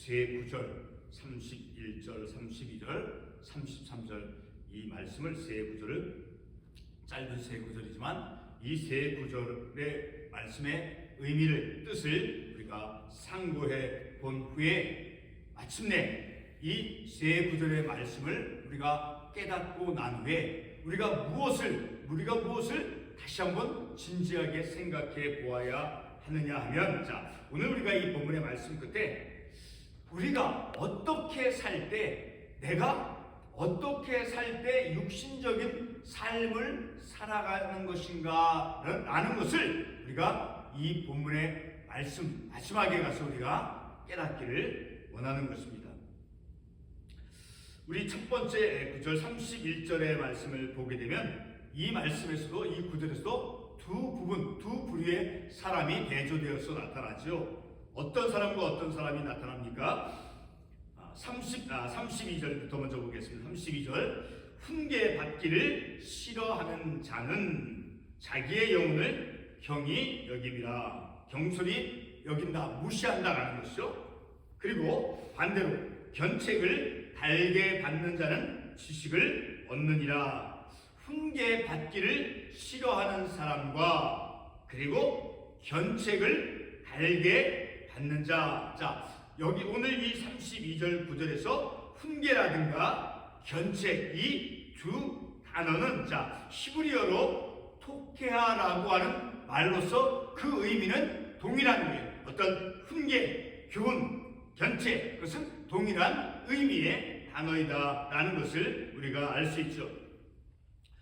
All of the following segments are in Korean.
세 구절 31절, 32절, 33절 이 말씀을 세 구절을 짧은 세 구절이지만 이 세 구절의 말씀의 의미를 뜻을 우리가 상고해 본 후에 마침내 이 세 구절의 말씀을 우리가 깨닫고 난 후에 우리가 무엇을 다시 한번 진지하게 생각해 보아야 하느냐 하면, 자, 오늘 우리가 이 본문의 말씀 끝에 우리가 어떻게 살 때, 내가 어떻게 살 때 육신적인 삶을 살아가는 것인가 라는 것을 우리가 이 본문의 말씀 마지막에 가서 우리가 깨닫기를 원하는 것입니다. 우리 첫 번째 구절 31절의 말씀을 보게 되면 이 말씀에서도, 이 구절에서도 두 부류의 사람이 대조되어서 나타나죠. 어떤 사람과 어떤 사람이 나타납니까? 32절부터 먼저 보겠습니다. 32절, 훈계받기를 싫어하는 자는 자기의 영혼을 경히 여김이라. 경솔히 여긴다, 무시한다라는 것이죠. 그리고 반대로 견책을 달게 받는 자는 지식을 얻느니라. 훈계받기를 싫어하는 사람과 그리고 견책을 달게 받는 자. 자, 여기 오늘 이 32절 9절에서 훈계라든가 견책, 이 두 단어는 자 히브리어로 토케하라고 하는 말로서 그 의미는 동일한 거예요. 어떤 훈계, 교훈, 견책, 그것은 동일한 의미의 단어이다라는 것을 우리가 알 수 있죠.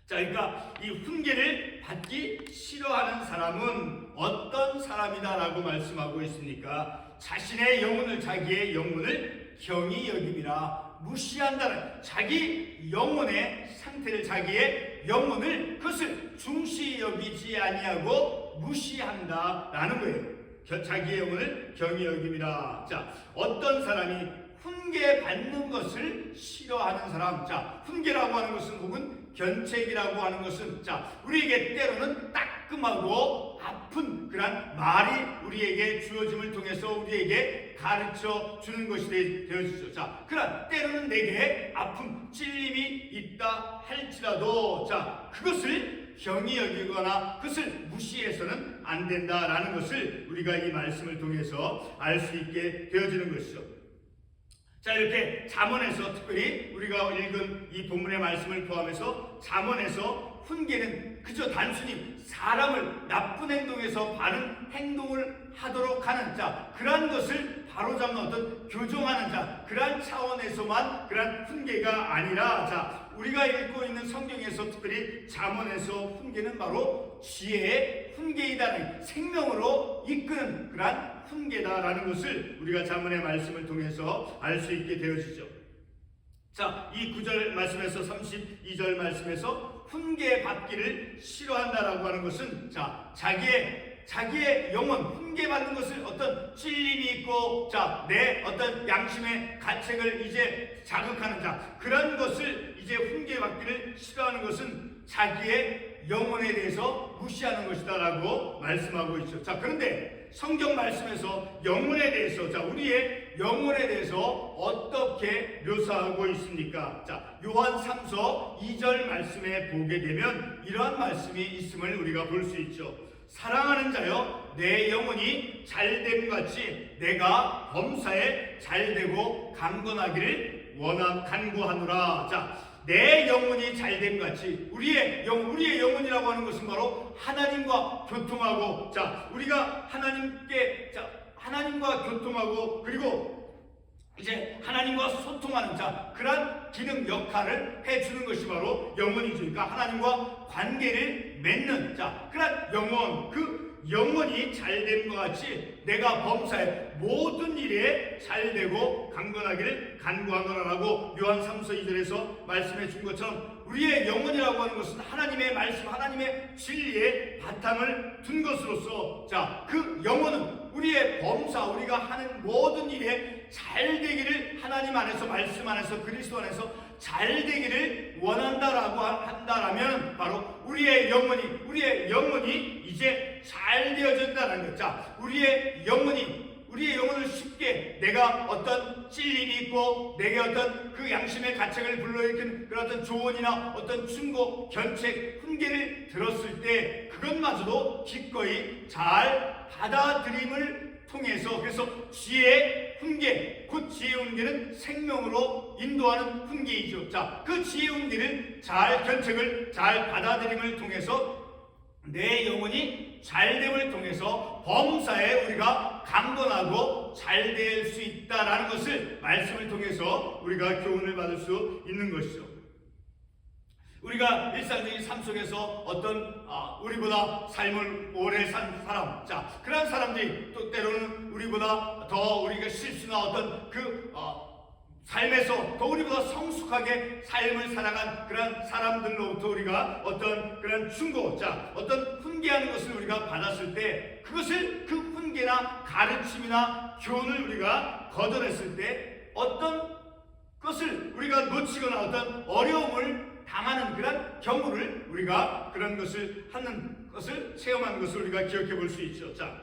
자, 그러니까 이 훈계를 받기 싫어하는 사람은 어떤 사람이다라고 말씀하고 있습니까? 자신의 영혼을, 자기의 영혼을 경히 여김이라, 무시한다는, 자기 영혼의 상태를, 자기의 영혼을, 그것을 중시 여기지 아니하고 무시한다라는 거예요. 자기의 영혼을 경히 여김이라. 자, 어떤 사람이 훈계받는 것을 싫어하는 사람. 자, 훈계라고 하는 것은, 혹은 견책이라고 하는 것은, 자, 우리에게 때로는 따끔하고 아픈 그런 말이 우리에게 주어짐을 통해서 우리에게 가르쳐 주는 것이 되어지죠. 자, 그러나 때로는 내게 아픔, 찔림이 있다 할지라도, 자, 그것을 경히 여기거나 그것을 무시해서는 안 된다라는 것을 우리가 이 말씀을 통해서 알 수 있게 되어지는 것이죠. 자, 이렇게 잠언에서, 특별히 우리가 읽은 이 본문의 말씀을 포함해서 잠언에서 훈계는 그저 단순히 사람을 나쁜 행동에서 바른 행동을 하도록 하는 자, 그러한 것을 바로잡는 어떤 교정하는 자, 그러한 차원에서만 그러한 훈계가 아니라, 자, 우리가 읽고 있는 성경에서, 특별히 잠언에서 훈계는 바로 지혜의 훈계이다는, 생명으로 이끄는 그러한 훈계다라는 것을 우리가 잠언의 말씀을 통해서 알 수 있게 되어지죠. 자, 이 9절 말씀에서, 32절 말씀에서 훈계받기를 싫어한다라고 하는 것은, 자, 자기의 영혼, 훈계받는 것을 어떤 찔림이 있고, 자, 내 어떤 양심의 가책을 이제 자극하는 자, 그런 것을 이제 훈계받기를 싫어하는 것은 자기의 영혼에 대해서 무시하는 것이다라고 말씀하고 있죠. 자, 그런데 성경 말씀에서 영혼에 대해서, 자, 우리의 영혼에 대해서 어떻게 묘사하고 있습니까? 자, 요한 3서 2절 말씀에 보게 되면 이러한 말씀이 있음을 우리가 볼 수 있죠. 사랑하는 자여, 내 영혼이 잘됨 같이 내가 범사에 잘되고 강건하기를 간구하노라. 자, 내 영혼이 잘됨 같이, 우리의 영혼이라고 하는 것은 바로 하나님과 교통하고, 자, 우리가 하나님과 교통하고, 그리고 이제 하나님과 소통하는 자, 그러한 기능 역할을 해주는 것이 바로 영혼이죠. 그러니까 하나님과 관계를 맺는 자, 그러한 영혼, 그 영혼이 잘된 것 같이 내가 범사에 모든 일에 잘되고 강건하기를 간구하노라라고 요한 3서 2절에서 말씀해 준 것처럼, 우리의 영혼이라고 하는 것은 하나님의 말씀, 하나님의 진리에 바탕을 둔 것으로서, 자, 그 영혼은 우리의 범사, 우리가 하는 모든 일에 잘되기를 하나님 안에서, 말씀 안에서, 그리스도 안에서 잘되기를 원한다라고 한다라면 바로 우리의 영혼이 이제 잘 되어진다는 것. 자, 우리의 영혼을 쉽게 내가 어떤 찔림이 있고 내게 어떤 그 양심의 가책을 불러일으키는 그런 어떤 조언이나 어떤 충고, 견책, 훈계를 들었을 때 그것마저도 기꺼이 잘 받아들임을 통해서, 그래서 지혜의 훈계, 곧 지혜의 훈계는 생명으로 인도하는 훈계이죠. 자, 그 지혜의 훈계를 견책을 잘 받아들임을 통해서 내 영혼이 잘됨을 통해서 범사에 우리가 강건하고 잘될 수 있다라는 것을 말씀을 통해서 우리가 교훈을 받을 수 있는 것이죠. 우리가 일상적인 삶 속에서 어떤 우리보다 삶을 오래 산 사람, 자, 그런 사람들이 또 때로는 우리보다 더 우리가 실수나 어떤 삶에서 더 우리보다 성숙하게 삶을 살아간 그런 사람들로부터 우리가 어떤 그런 충고, 자, 어떤 훈계하는 것을 우리가 받았을 때 그것을 그 훈계나 가르침이나 교훈을 우리가 걷어냈을 때 어떤 것을 우리가 놓치거나 어떤 어려움을 당하는 그런 경우를 우리가 그런 것을 하는 것을 체험하는 것을 우리가 기억해 볼 수 있죠. 자,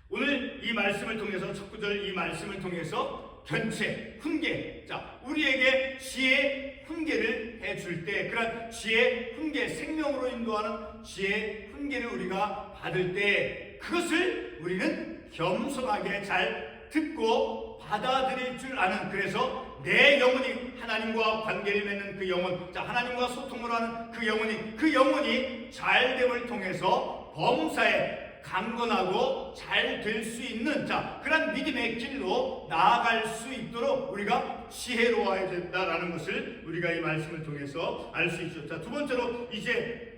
오늘 이 말씀을 통해서 첫 구절 이 말씀을 통해서 견책, 훈계, 자, 우리에게 지혜 훈계를 해줄 때 그런 지혜 훈계, 생명으로 인도하는 지혜 훈계를 우리가 받을 때 그것을 우리는 겸손하게 잘 듣고 받아들일 줄 아는, 그래서 내 영혼이 하나님과 관계를 맺는 그 영혼, 자, 하나님과 소통을 하는 그 영혼이 잘됨을 통해서 범사에 강건하고 잘 될 수 있는, 자, 그런 믿음의 길로 나아갈 수 있도록 우리가 지혜로워야 된다라는 것을 우리가 이 말씀을 통해서 알 수 있죠. 자, 두 번째로 이제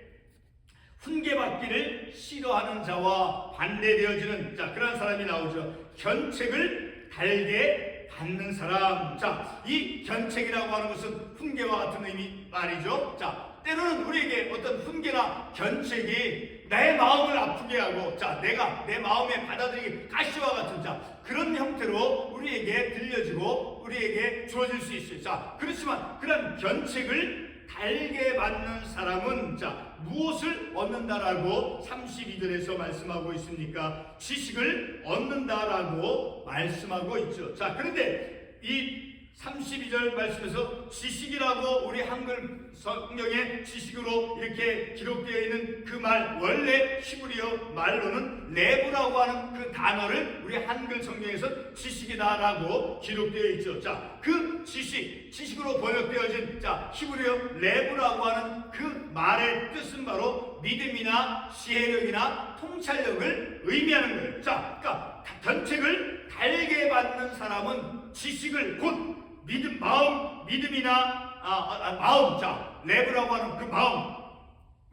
훈계받기를 싫어하는 자와 반대되어지는, 자, 그런 사람이 나오죠. 견책을 달게 받는 사람. 자, 이 견책이라고 하는 것은 훈계와 같은 의미 말이죠. 자, 때로는 우리에게 어떤 훈계나 견책이 내 마음을 아프게 하고, 자, 내가 내 마음에 받아들이기 가시와 같은, 자, 그런 형태로 우리에게 들려지고 우리에게 주어질 수 있어요. 자, 그렇지만 그런 견책을 달게 받는 사람은, 자, 무엇을 얻는다라고 32절에서 말씀하고 있습니까? 지식을 얻는다라고 말씀하고 있죠. 자, 그런데 이 32절 말씀에서 지식이라고 우리 한글 성경에 지식으로 이렇게 기록되어 있는 그 말, 원래 히브리어 말로는 레브라고 하는 그 단어를 우리 한글 성경에서 지식이다라고 기록되어 있죠. 자, 그 지식으로 번역되어진, 자, 히브리어 레브라고 하는 그 말의 뜻은 바로 믿음이나 지혜력이나 통찰력을 의미하는 거예요. 자, 그러니까 견책을 달게 받는 사람은 지식을 곧 믿음이나 마음, 자, 레브라고 하는 그 마음,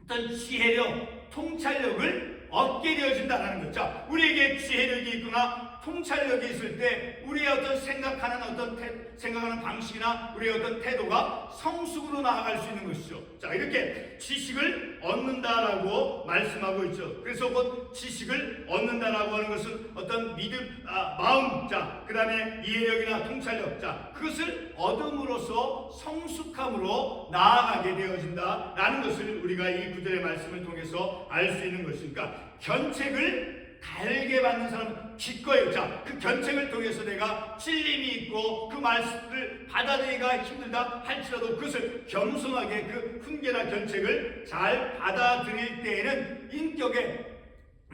어떤 지혜력, 통찰력을 얻게 되어진다는 거죠. 자, 우리에게 지혜력이 있거나 통찰력이 있을 때 우리의 어떤 생각하는 방식이나 우리의 어떤 태도가 성숙으로 나아갈 수 있는 것이죠. 자, 이렇게 지식을 얻는다라고 말씀하고 있죠. 그래서 곧 지식을 얻는다라고 하는 것은 어떤 믿음, 마음, 자, 그 다음에 이해력이나 통찰력, 자, 그것을 얻음으로써 성숙함으로 나아가게 되어진다라는 것을 우리가 이 구절의 말씀을 통해서 알 수 있는 것이니까, 견책을 달게 받는 사람은 기꺼이, 자, 그 견책을 통해서 내가 찔림이 있고 그 말씀을 받아들이기가 힘들다 할지라도 그것을 겸손하게 그 훈계나 견책을 잘 받아들일 때에는 인격의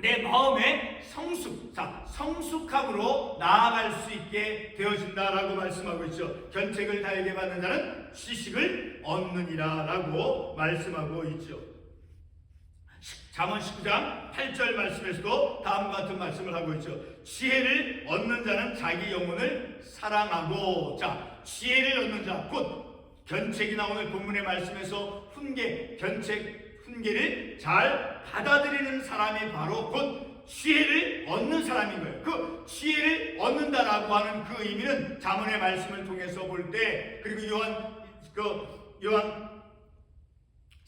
내 마음의 성숙함으로 나아갈 수 있게 되어진다라고 말씀하고 있죠. 견책을 달게 받는 자는 지식을 얻느니라 라고 말씀하고 있죠. 잠언 19장 8절 말씀에서도 다음과 같은 말씀을 하고 있죠. 지혜를 얻는 자는 자기 영혼을 사랑하고, 자, 지혜를 얻는 자, 곧 견책이나 오늘 본문의 말씀에서 훈계를 잘 받아들이는 사람이 바로 곧 지혜를 얻는 사람인 거예요. 그 지혜를 얻는다라고 하는 그 의미는 잠언의 말씀을 통해서 볼 때, 그리고 요한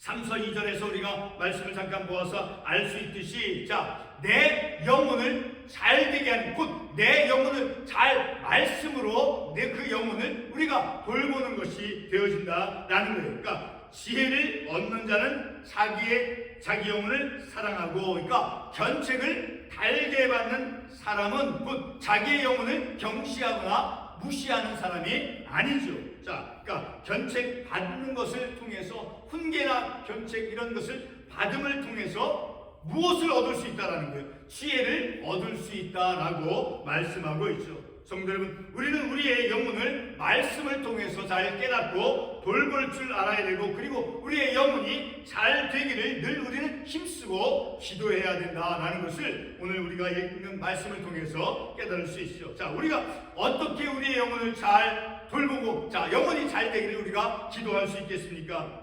3서 2절에서 우리가 말씀을 잠깐 보아서 알 수 있듯이, 자, 내 영혼을 잘 되게 하는, 곧 내 영혼을 잘 말씀으로 내 그 영혼을 우리가 돌보는 것이 되어진다라는 거예요. 그러니까 지혜를 얻는 자는 자기 영혼을 사랑하고, 그러니까 견책을 달게 받는 사람은 곧 자기의 영혼을 경시하거나 무시하는 사람이 아니죠. 자, 그러니까 견책 받는 것을 통해서 훈계나 견책 이런 것을 받음을 통해서 무엇을 얻을 수 있다라는 거예요. 지혜를 얻을 수 있다라고 말씀하고 있죠. 성도 여러분, 우리는 우리의 영혼을 말씀을 통해서 잘 깨닫고 돌볼 줄 알아야 되고, 그리고 우리의 영혼이 잘 되기를 늘 우리는 힘쓰고 기도해야 된다라는 것을 오늘 우리가 읽는 말씀을 통해서 깨달을 수 있죠. 자, 우리가 어떻게 우리의 영혼을 잘 돌보고, 자, 영혼이 잘 되기를 우리가 기도할 수 있겠습니까?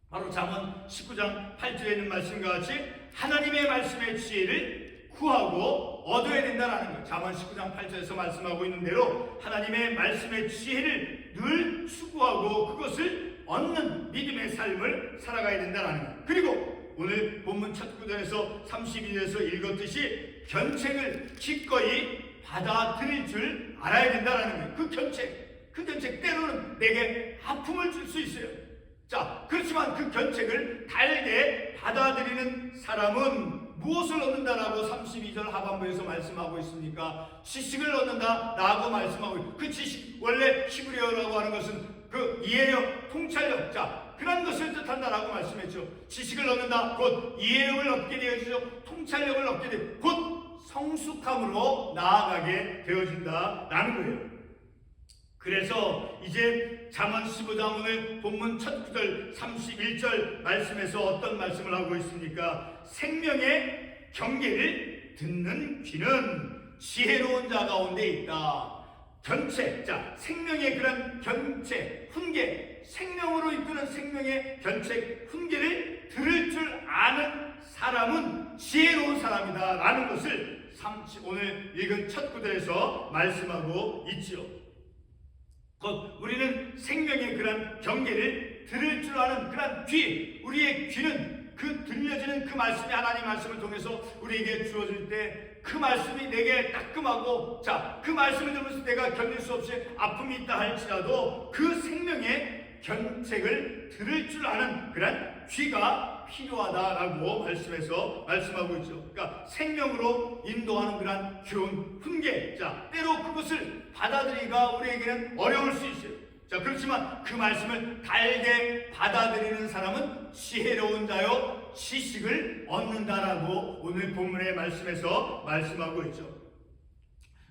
바로 잠언 19장 8절에 있는 말씀과 같이 하나님의 말씀의 지혜를 구하고 얻어야 된다는 거예요. 잠언 19장 8절에서 말씀하고 있는 대로 하나님의 말씀의 지혜를 늘 추구하고 그것을 얻는 믿음의 삶을 살아가야 된다는 거예요. 그리고 오늘 본문 첫 구절에서 32절에서 읽었듯이 견책을 기꺼이 받아들일 줄 알아야 된다는 거예요. 그 견책 때로는 내게 아픔을 줄 수 있어요. 자, 그렇지만 그 견책을 달게 받아들이는 사람은 무엇을 얻는다라고 32절 하반부에서 말씀하고 있습니까? 지식을 얻는다라고 말씀하고 있습니다. 그 지식, 원래 히브리어라고 하는 것은 그 이해력, 통찰력, 자, 그런 것을 뜻한다라고 말씀했죠. 지식을 얻는다, 곧 이해력을 얻게 되어지죠. 통찰력을 얻게 되고 곧 성숙함으로 나아가게 되어진다라는 거예요. 그래서 이제 잠언 15장 오늘 본문 첫 구절 31절 말씀에서 어떤 말씀을 하고 있습니까? 생명의 경계를 듣는 귀는 지혜로운 자 가운데 있다. 견책, 자, 생명의 그런 견책, 훈계, 생명으로 이끄는 생명의 견책, 훈계를 들을 줄 아는 사람은 지혜로운 사람이다 라는 것을 오늘 읽은 첫 구절에서 말씀하고 있지요. 곧 우리는 생명의 그런 경계를 들을 줄 아는 그런 귀, 우리의 귀는 그 들려지는 그 말씀이 하나님 말씀을 통해서 우리에게 주어질 때 그 말씀이 내게 따끔하고, 자, 그 말씀을 들으면서 내가 견딜 수 없이 아픔이 있다 할지라도 그 생명의 견책을 들을 줄 아는 그런 귀가 필요하다라고 말씀하고 있죠. 그러니까 생명으로 인도하는 그런 교훈, 훈계, 자, 때로 그것을 받아들이기가 우리에게는 어려울 수 있어요. 자, 그렇지만 그 말씀을 달게 받아들이는 사람은 지혜로운 자요 지식을 얻는다라고 오늘 본문의 말씀에서 말씀하고 있죠.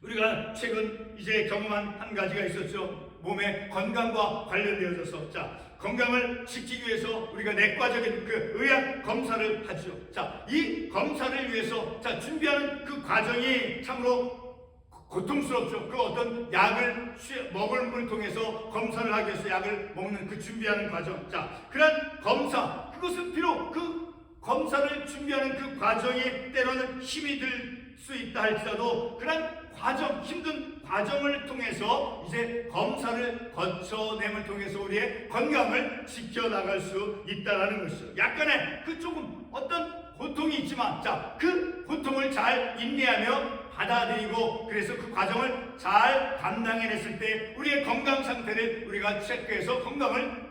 우리가 최근 이제 경험한 한 가지가 있었죠. 몸의 건강과 관련되어져서, 자, 건강을 지키기 위해서 우리가 내과적인 그 의학 검사를 하죠. 자, 이 검사를 위해서, 자, 준비하는 그 과정이 참으로 고통스럽죠. 그 어떤 약을 먹음을 통해서 검사를 하기 위해서 약을 먹는 그 준비하는 과정. 자, 그런 검사, 그것은 비록 그 검사를 준비하는 그 과정이 때로는 힘이 들 수 있다 할지라도 그런 과정, 힘든 과정을 통해서 이제 검사를 거쳐냄을 통해서 우리의 건강을 지켜나갈 수 있다는 것이죠. 약간의 그 조금 어떤 고통이 있지만, 자, 그 고통을 잘 인내하며 받아들이고, 그래서 그 과정을 잘 감당해냈을 때 우리의 건강 상태를 우리가 체크해서 건강을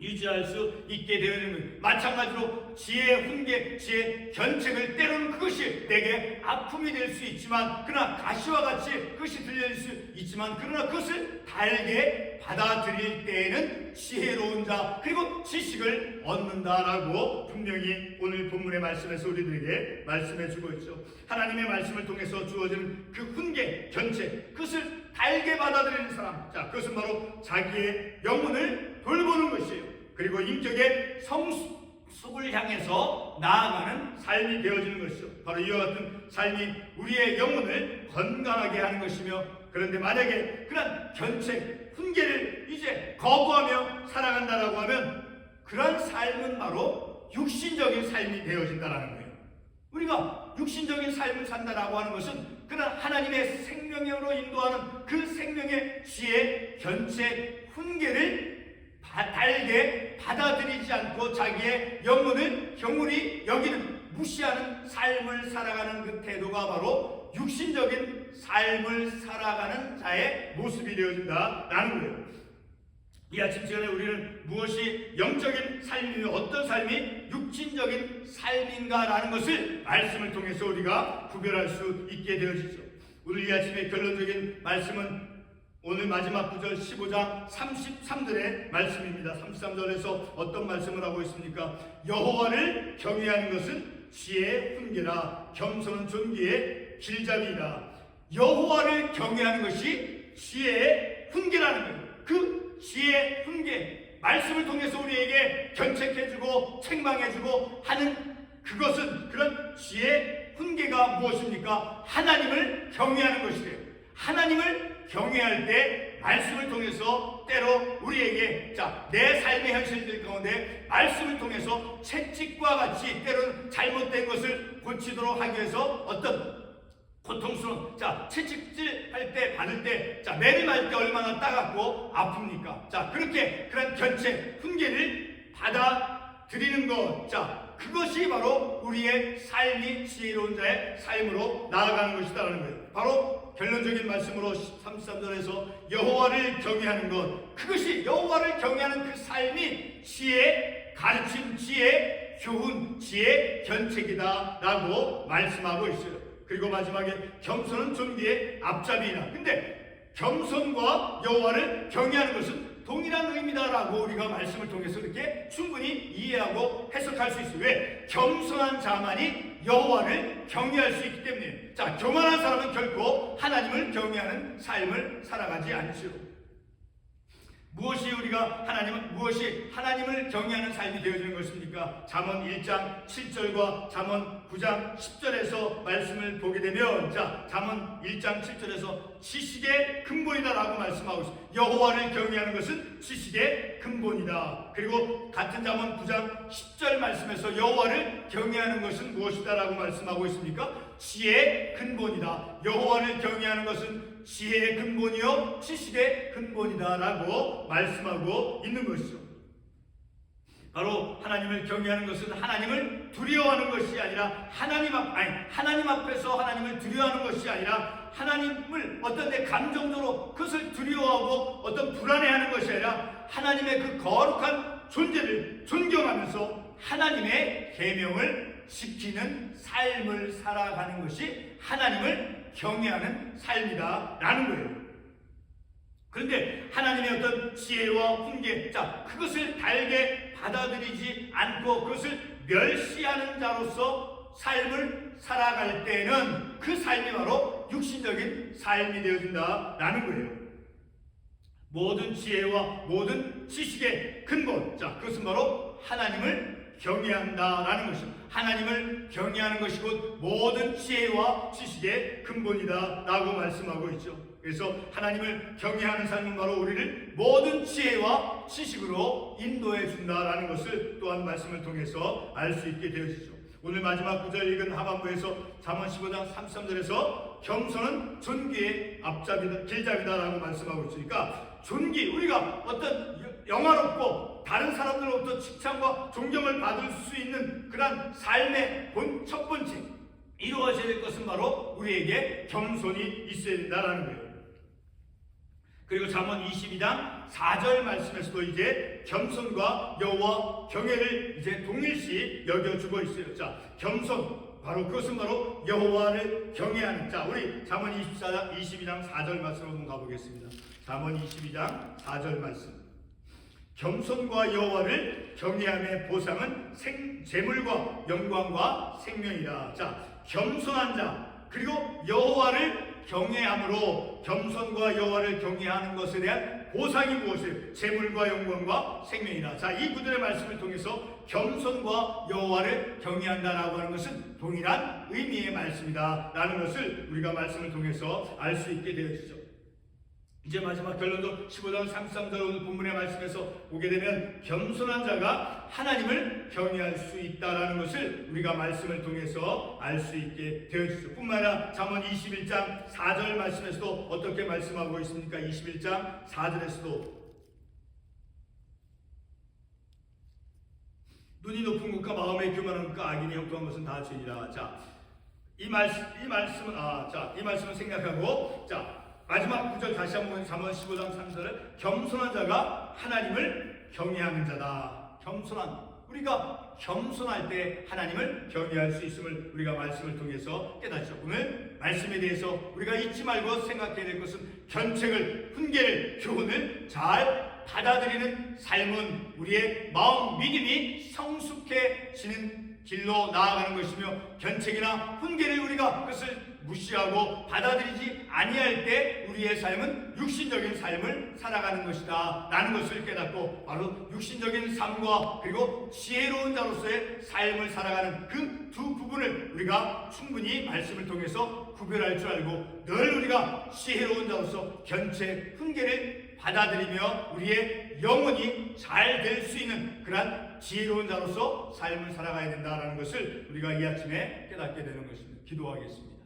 유지할 수 있게 되는 거예요. 마찬가지로 지혜 훈계, 지혜 견책을 때로는 그것이 내게 아픔이 될 수 있지만, 그러나 가시와 같이 그것이 들려질 수 있지만, 그러나 그것을 달게 받아들일 때에는 지혜로운 자 그리고 지식을 얻는다라고 분명히 오늘 본문의 말씀에서 우리들에게 말씀해주고 있죠. 하나님의 말씀을 통해서 주어지는 그 훈계, 견책, 그것을 달게 받아들이는 사람, 자, 그것은 바로 자기의 영혼을 돌보는 것이에요. 그리고 인격의 성숙을 향해서 나아가는 삶이 되어지는 것이죠. 바로 이와 같은 삶이 우리의 영혼을 건강하게 하는 것이며, 그런데 만약에 그런 견책, 훈계를 이제 거부하며 살아간다라고 하면 그런 삶은 바로 육신적인 삶이 되어진다는 거예요. 우리가 육신적인 삶을 산다라고 하는 것은 그런 하나님의 생명으로 인도하는 그 생명의 지혜, 견책, 훈계를 달게 받아들이지 않고 자기의 영혼을 경홀히 여기는, 무시하는 삶을 살아가는 그 태도가 바로 육신적인 삶을 살아가는 자의 모습이 되어진다라는 거예요. 이 아침 시간에 우리는 무엇이 영적인 삶이며 어떤 삶이 육신적인 삶인가라는 것을 말씀을 통해서 우리가 구별할 수 있게 되어지죠. 오늘 이 아침의 결론적인 말씀은 오늘 마지막 구절 15장 33절의 말씀입니다. 33절에서 어떤 말씀을 하고 있습니까? 여호와를 경외하는 것은 지혜의 훈계라, 겸손은 존귀의 길잡이라. 여호와를 경외하는 것이 지혜의 훈계라는 거예요. 그 지혜의 훈계, 말씀을 통해서 우리에게 견책해주고 책망해주고 하는 그것은, 그런 지혜의 훈계가 무엇입니까? 하나님을 경외하는 것이래요. 하나님을 경외할 때 말씀을 통해서 때로 우리에게 내 삶의 현실들 가운데 말씀을 통해서 채찍과 같이 때로는 잘못된 것을 고치도록 하기 위해서 어떤 고통스러운 채찍질 할 때 받을 때 매림할 때 얼마나 따갑고 아픕니까? 그렇게 그런 견책 훈계를 받아들이는 것, 그것이 바로 우리의 삶이 지혜로운 자의 삶으로 나아가는 것이다라는 거예요. 바로 결론적인 말씀으로 33절에서 여호와를 경외하는 것, 그것이 여호와를 경외하는 그 삶이 지혜의 가르침, 지혜의 교훈, 지혜의 견책이다 라고 말씀하고 있어요. 그리고 마지막에 겸손은 존귀의 앞잡이이나. 근데 겸손과 여호와를 경외하는 것은 동일한 의미다라고 우리가 말씀을 통해서 이렇게 충분히 이해하고 해석할 수 있어요. 왜? 겸손한 자만이 여호와를 경외할 수 있기 때문에. 교만한 사람은 결코 하나님을 경외하는 삶을 살아가지 않죠. 무엇이 하나님을 경외하는 삶이 되어지는 것입니까? 잠언 1장 7절과 잠언 9장 10절에서 말씀을 보게 되면, 잠언 1장 7절에서 지식의 근본이다 라고 말씀하고 있습니다. 여호와를 경외하는 것은 지식의 근본이다. 그리고 같은 잠언 9장 10절 말씀에서 여호와를 경외하는 것은 무엇이다 라고 말씀하고 있습니까? 지혜의 근본이다. 여호와를 경외하는 것은 지혜의 근본이요 지식의 근본이다 라고 말씀하고 있는 것이죠. 바로 하나님을 경외하는 것은 하나님을 두려워하는 것이 아니라 하나님 앞에서 하나님을 두려워하는 것이 아니라 하나님을 어떤 내 감정적으로 그것을 두려워하고 어떤 불안해하는 것이 아니라 하나님의 그 거룩한 존재를 존경하면서 하나님의 계명을 지키는 삶을 살아가는 것이 하나님을 경외하는 삶이다 라는 거예요. 그런데 하나님의 어떤 지혜와 훈계, 그것을 달게 받아들이지 않고 그것을 멸시하는 자로서 삶을 살아갈 때는 그 삶이 바로 육신적인 삶이 되어진다 라는 거예요. 모든 지혜와 모든 지식의 근본, 그것은 바로 하나님을 경외한다라는 것입니다. 하나님을 경외하는 것이 곧 모든 지혜와 지식의 근본이다 라고 말씀하고 있죠. 그래서 하나님을 경외하는 삶은 바로 우리를 모든 지혜와 지식으로 인도해 준다라는 것을 또한 말씀을 통해서 알 수 있게 되어지죠. 오늘 마지막 구절 읽은 하반부에서 잠언 15장 33절에서 겸손은 존귀의 앞잡이다, 길잡이다라고 말씀하고 있으니까, 존귀, 우리가 어떤 영화롭고 다른 사람들로부터 칭찬과 존경을 받을 수 있는 그런 삶의 첫 번째 이루어져야 될 것은 바로 우리에게 겸손이 있어야 된다는 거예요. 그리고 잠언 22장 4절 말씀에서도 이제 겸손과 여호와 경외를 이제 동일시 여겨주고 있어요. 겸손, 바로 그것은 바로 여호와를 경외하는. 우리 잠언 22장 4절 말씀으로 한번 가보겠습니다. 잠언 22장 4절 말씀. 겸손과 여호와를 경외함의 보상은 재물과 영광과 생명이라. 겸손한 자, 그리고 여호와를 경외함으로 겸손과 여호와를 경외하는 것에 대한 보상이 무엇이에요? 재물과 영광과 생명이라. 이 구절의 말씀을 통해서 겸손과 여호와를 경외한다라고 하는 것은 동일한 의미의 말씀이다 라는 것을 우리가 말씀을 통해서 알 수 있게 되어지죠. 이제 마지막 결론도 15장 33절 오늘 본문의 말씀에서 보게 되면 겸손한 자가 하나님을 경외할 수 있다라는 것을 우리가 말씀을 통해서 알 수 있게 되어지죠. 뿐만 아니라 잠언 21장 4절 말씀에서도 어떻게 말씀하고 있습니까? 21장 4절에서도 눈이 높은 것과 마음의 교만한 것과 악인이 형통한 것은 다 죄니라. 이 말씀은 생각하고, 마지막 구절 다시 한번 3번 15장 3절을 겸손한 자가 하나님을 경외하는 자다. 겸손한, 우리가 겸손할 때 하나님을 경외할 수 있음을 우리가 말씀을 통해서 깨닫죠. 오늘 말씀에 대해서 우리가 잊지 말고 생각해야 될 것은 견책을, 훈계를, 교훈을 잘 받아들이는 삶은 우리의 마음 믿음이 성숙해지는 길로 나아가는 것이며, 견책이나 훈계를 우리가 그것을 무시하고 받아들이지 아니할 때 우리의 삶은 육신적인 삶을 살아가는 것이다 라는 것을 깨닫고, 바로 육신적인 삶과 그리고 지혜로운 자로서의 삶을 살아가는 그 두 부분을 우리가 충분히 말씀을 통해서 구별할 줄 알고, 늘 우리가 지혜로운 자로서 견책, 훈계를 받아들이며 우리의 영혼이 잘 될 수 있는 그러한 지혜로운 자로서 삶을 살아가야 된다는 것을 우리가 이 아침에 깨닫게 되는 것입니다. 기도하겠습니다.